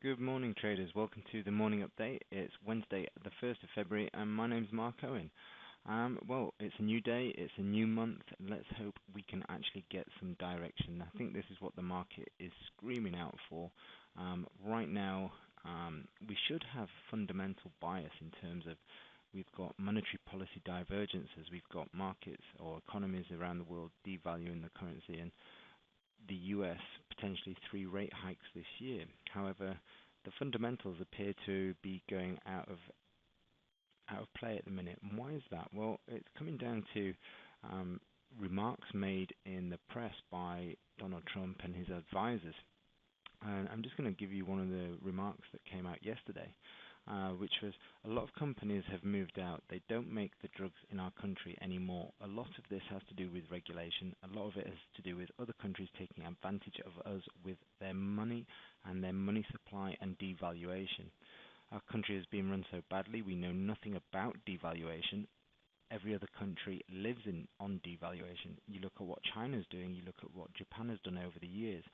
Good morning, traders. Welcome to the morning update. It's Wednesday, the 1st of February, and my name's Mark Owen. Well, it's a new day, it's a new month. Let's hope we can actually get some direction. I think this is what the market is screaming out for. Right now, we should have fundamental bias in terms of we've got monetary policy divergences, we've got markets or economies around the world devaluing the currency, and the US potentially 3 rate hikes this year. However, the fundamentals appear to be going out of play at the minute. And why is that? Well, it's coming down to remarks made in the press by Donald Trump and his advisors. And I'm just going to give you one of the remarks that came out yesterday, which was a lot of companies have moved out. They don't make the drugs in our country anymore. A lot of this has to do with regulation. A lot of it has to do with other countries taking advantage of us with their money and their money supply and devaluation. Our country has been run so badly, we know nothing about devaluation. Every other country lives on devaluation. You look at what China's doing, you look at what Japan has done over the years.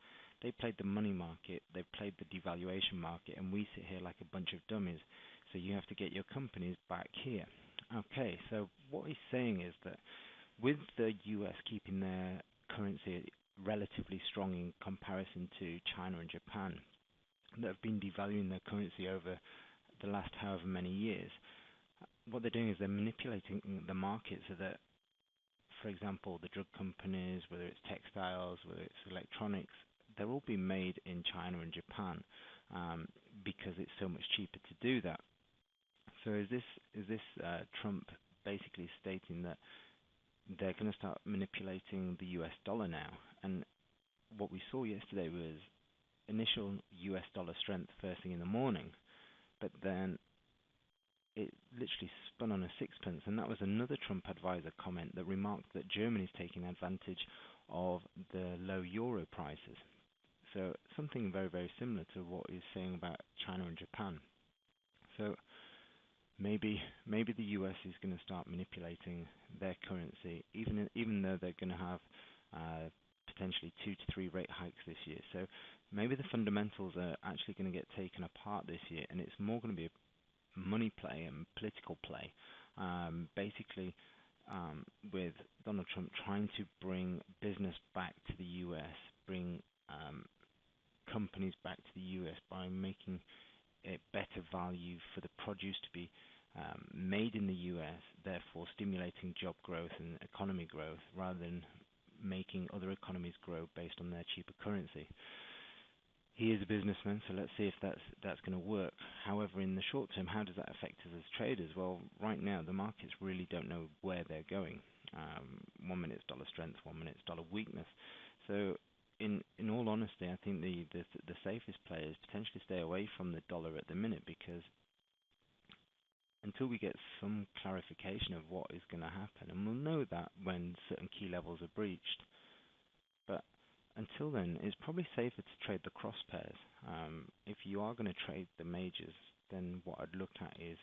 They played the money market, they've played the devaluation market, and we sit here like a bunch of dummies. So you have to get your companies back here. Okay, so what he's saying is that with the US keeping their currency relatively strong in comparison to China and Japan, that have been devaluing their currency over the last however many years, what they're doing is they're manipulating the market so that, for example, the drug companies, whether it's textiles, whether it's electronics, they're all being made in China and Japan because it's so much cheaper to do that. So is this Trump basically stating that they're going to start manipulating the US dollar now? And what we saw yesterday was initial US dollar strength first thing in the morning, but then it literally spun on a sixpence, and that was another Trump advisor comment that remarked that Germany's taking advantage of the low euro prices. So something very, very similar to what he's saying about China and Japan. So maybe the US is going to start manipulating their currency, even though they're going to have potentially 2 to 3 rate hikes this year. So maybe the fundamentals are actually going to get taken apart this year, and it's more going to be a money play and political play. Basically, with Donald Trump trying to bring business back to the US, bring companies back to the US by making it better value for the produce to be made in the US, therefore stimulating job growth and economy growth rather than making other economies grow based on their cheaper currency. He is a businessman, so let's see if that's going to work. However, in the short term, how does that affect us as traders? Well, right now the markets really don't know where they're going. 1 minute it's dollar strength, 1 minute it's dollar weakness. So in all honesty, I think the safest play is potentially stay away from the dollar at the minute, because until we get some clarification of what is going to happen, and we'll know that when certain key levels are breached, but until then, it's probably safer to trade the cross pairs. If you are going to trade the majors, then what I'd look at is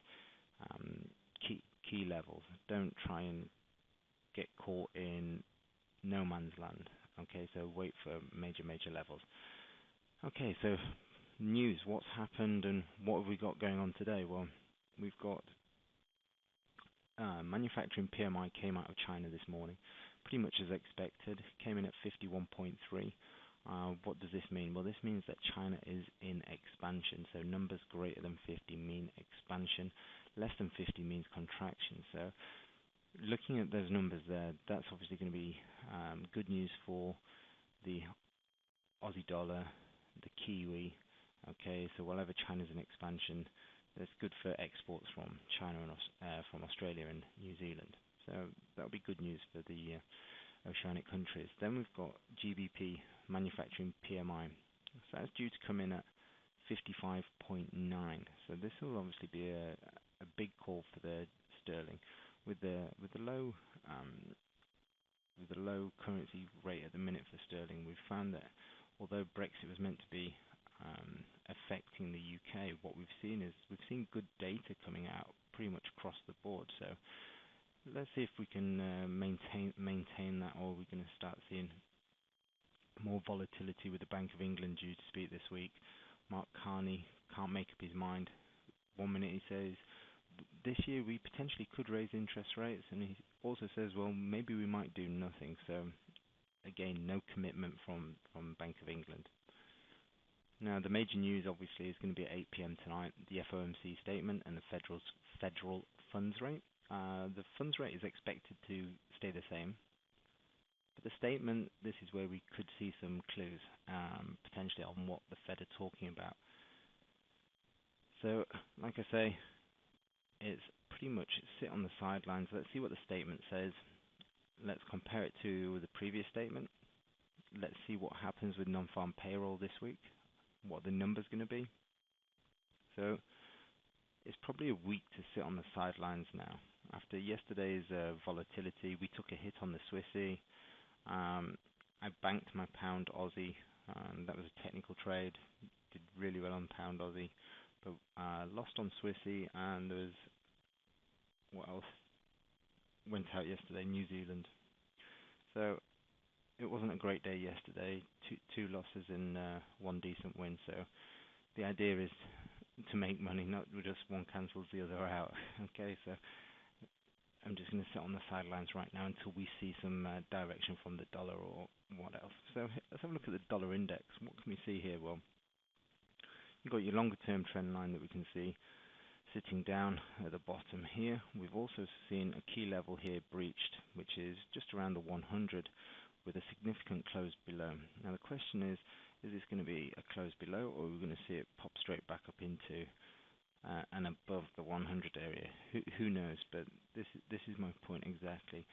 key levels. Don't try and get caught in no man's land. Okay, so wait for major levels. Okay, so news, what's happened and what have we got going on today? Well, we've got manufacturing PMI came out of China this morning, pretty much as expected, came in at 51.3. What does this mean? Well, this means that China is in expansion, so numbers greater than 50 mean expansion, less than 50 means contraction. So looking at those numbers there, that's obviously going to be good news for the Aussie dollar, the Kiwi. Okay, so wherever China's in expansion, that's good for exports from China and from Australia and New Zealand. So that'll be good news for the oceanic countries. Then we've got GBP manufacturing PMI. So that's due to come in at 55.9. So this will obviously be a big call for the sterling. With the low currency rate at the minute for sterling, we've found that although Brexit was meant to be affecting the UK, what we've seen good data coming out pretty much across the board. So let's see if we can maintain that, or we're going to start seeing more volatility with the Bank of England due to speak this week, Mark Carney can't make up his mind. One minute he says this year we potentially could raise interest rates, and he also says, well, maybe we might do nothing. So again, no commitment from Bank of England. Now, the major news obviously is going to be at 8 p.m. tonight, the FOMC statement and the federal funds rate. The funds rate is expected to stay the same, but the statement, this is where we could see some clues, potentially on what the Fed are talking about. So, like I say, it's pretty much sit on the sidelines. Let's see what the statement says. Let's compare it to the previous statement. Let's see what happens with non-farm payroll this week, what the number's going to be. So it's probably a week to sit on the sidelines now. After yesterday's volatility, we took a hit on the Swissy. I banked my pound Aussie. That was a technical trade. Did really well on pound Aussie, but lost on Swissy, and there was, what else? Went out yesterday, New Zealand. So it wasn't a great day yesterday. Two losses and one decent win. So the idea is to make money, not just one cancels the other out. Okay, so I'm just going to sit on the sidelines right now until we see some direction from the dollar or what else. So let's have a look at the dollar index. What can we see here? Well, you've got your longer term trend line that we can see sitting down at the bottom here. We've also seen a key level here breached, which is just around the 100 with a significant close below. Now the question is this going to be a close below, or are we going to see it pop straight back up into and above the 100 area? Who knows? But this is my point exactly.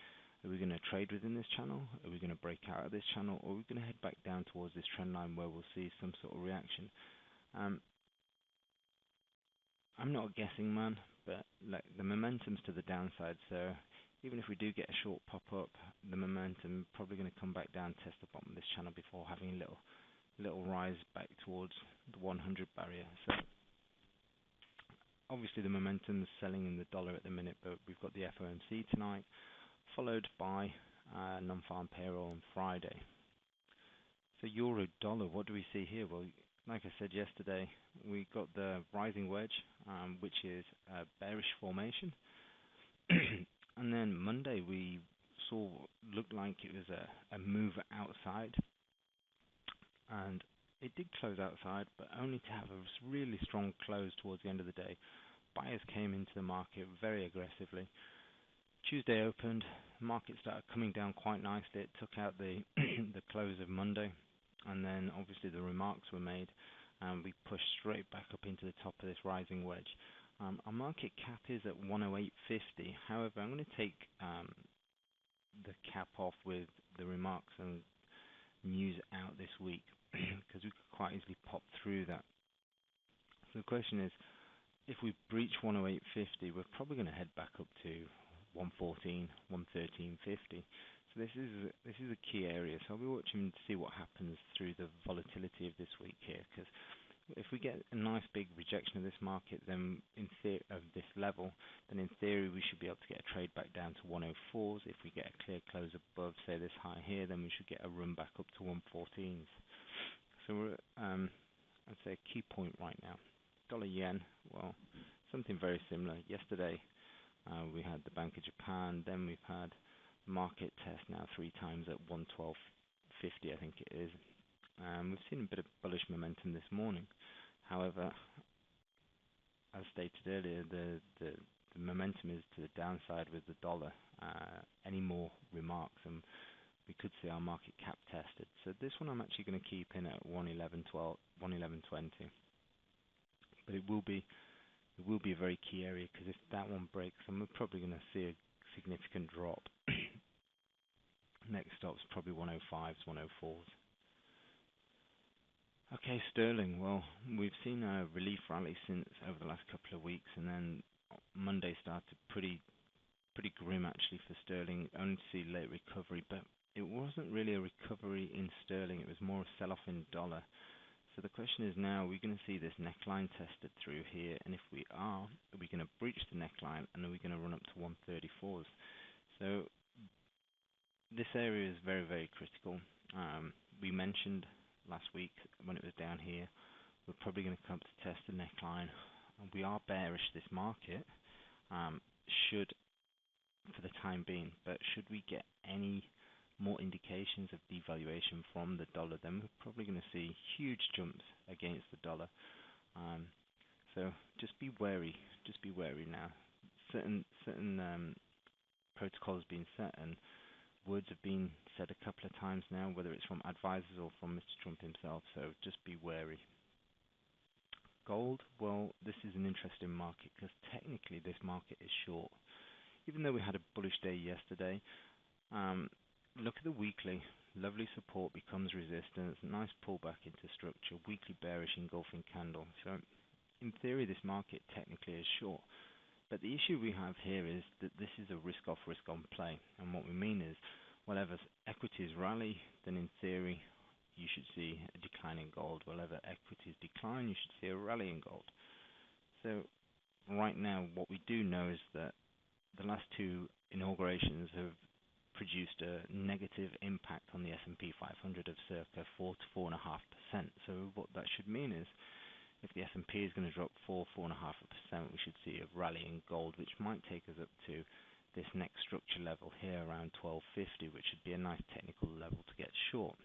Are we going to trade within this channel? Are we going to break out of this channel? Or are we going to head back down towards this trend line where we'll see some sort of reaction? I'm not a guessing man, but like the momentum's to the downside. So even if we do get a short pop up, the momentum probably going to come back down, test the bottom of this channel before having a little rise back towards the 100 barrier. So obviously the momentum's selling in the dollar at the minute, but we've got the FOMC tonight, followed by non-farm payroll on Friday. So euro dollar, what do we see here? Well, like I said yesterday, we got the rising wedge, which is a bearish formation. And then Monday we saw looked like it was a move outside, and it did close outside, but only to have a really strong close towards the end of the day. Buyers came into the market very aggressively. Tuesday opened, market started coming down quite nicely. It took out the the close of Monday, and then obviously the remarks were made, and we pushed straight back up into the top of this rising wedge. Our market cap is at 108.50. However, I'm going to take the cap off with the remarks and news out this week because we could quite easily pop through that. So the question is, if we breach 108.50, we're probably going to head back up to 114, 113.50. So this is a key area. So I'll be watching to see what happens through the volatility of this week here, because if we get a nice big rejection of this market, then of this level, then in theory we should be able to get a trade back down to 104s. If we get a clear close above, say this high here, then we should get a run back up to 114s. So we're I'd say a key point right now. Dollar yen, well, something very similar. Yesterday we had the Bank of Japan, then we've had market test now 3 times at 112.50, I think it is. We've seen a bit of bullish momentum this morning. However, as stated earlier, the momentum is to the downside with the dollar. Any more remarks and we could see our market cap tested. So this one I'm actually going to keep in at 111.12, 111.20. But it will be a very key area, because if that one breaks, then we're probably going to see a significant drop. Next stop's probably 105s, 104s. Okay, sterling. Well, we've seen a relief rally since over the last couple of weeks, and then Monday started pretty grim actually for sterling. Only to see late recovery, but it wasn't really a recovery in sterling. It was more a sell-off in dollar. So the question is now, are we going to see this neckline tested through here? And if we are we going to breach the neckline, and are we going to run up to 134s? So this area is very, very critical. We mentioned last week when it was down here we're probably going to come to test the neckline. And we are bearish this market, should for the time being, but should we get any more indications of devaluation from the dollar, then we're probably going to see huge jumps against the dollar. So just be wary. Just be wary now. Certain protocols being set and words have been said a couple of times now, whether it's from advisors or from Mr. Trump himself. So just be wary. Gold, well, this is an interesting market because technically this market is short. Even though we had a bullish day yesterday, look at the weekly. Lovely support becomes resistance. Nice pullback into structure. Weekly bearish engulfing candle. So in theory, this market technically is short. But the issue we have here is that this is a risk-off, risk-on play. And what we mean is, whenever equities rally, then in theory, you should see a decline in gold. Whenever equities decline, you should see a rally in gold. So right now, what we do know is that the last two inaugurations have produced a negative impact on the S&P 500 of circa 4 to 4.5%. So what that should mean is, if the S&P is going to drop 4.5%, we should see a rally in gold, which might take us up to this next structure level here around 1250, which would be a nice technical level to get short.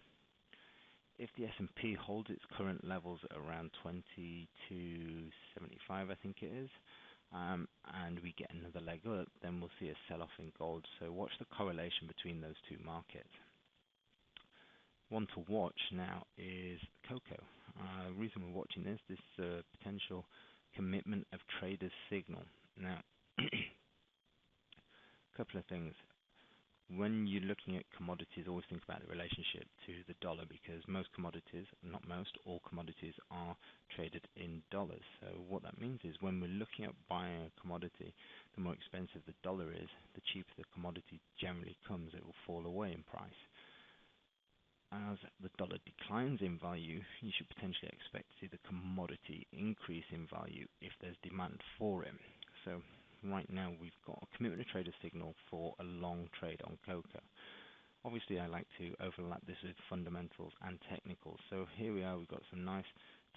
If the S&P holds its current levels at around 2275, I think it is, and we get another leg up, then we'll see a sell-off in gold. So watch the correlation between those two markets. One to watch now is cocoa. The reason we're watching this is a potential commitment of traders signal. Now, a couple of things. When you're looking at commodities, always think about the relationship to the dollar, because most commodities, not most, all commodities are traded in dollars. So what that means is when we're looking at buying a commodity, the more expensive the dollar is, the cheaper the commodity generally comes. It will fall away in price. As the dollar declines in value, you should potentially expect to see the commodity increase in value if there's demand for it. So right now we've got a commitment of trader signal for a long trade on cocoa. Obviously I like to overlap this with fundamentals and technicals. So here we are, we've got some nice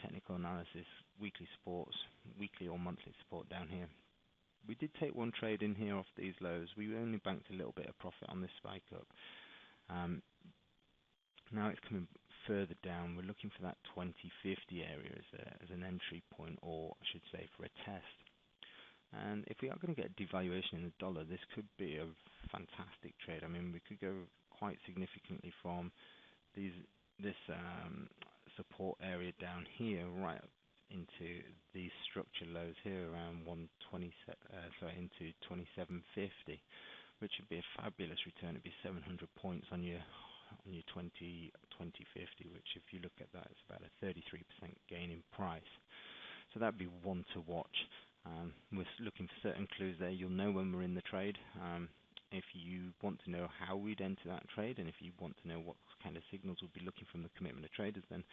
technical analysis, weekly supports, weekly or monthly support down here. We did take one trade in here off these lows. We only banked a little bit of profit on this spike up. Now it's coming further down. We're looking for that 2050 area as an entry point, or I should say for a test. And if we are going to get a devaluation in the dollar, this could be a fantastic trade. I mean, we could go quite significantly from this support area down here right up into these structure lows here around 120, into 2750, which would be a fabulous return. It'd be 700 points on your 2050, which if you look at that, it's about a 33% gain in price. So that'd be one to watch. We're looking for certain clues there. You'll know when we're in the trade. If you want to know how we'd enter that trade, and if you want to know what kind of signals we'll be looking from the commitment of traders, then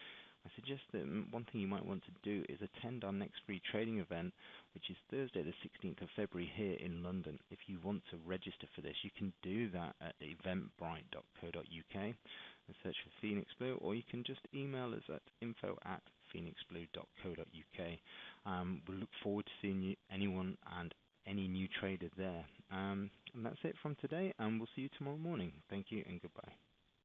I suggest that one thing you might want to do is attend our next free trading event, which is Thursday the 16th of February here in London. If you want to register for this, you can do that at eventbrite.co.uk and search for Phoenix Blue, or you can just email us at info@phoenixblue.co.uk. We'll look forward to seeing anyone and any new trader there. And that's it from today, and we'll see you tomorrow morning. Thank you and goodbye.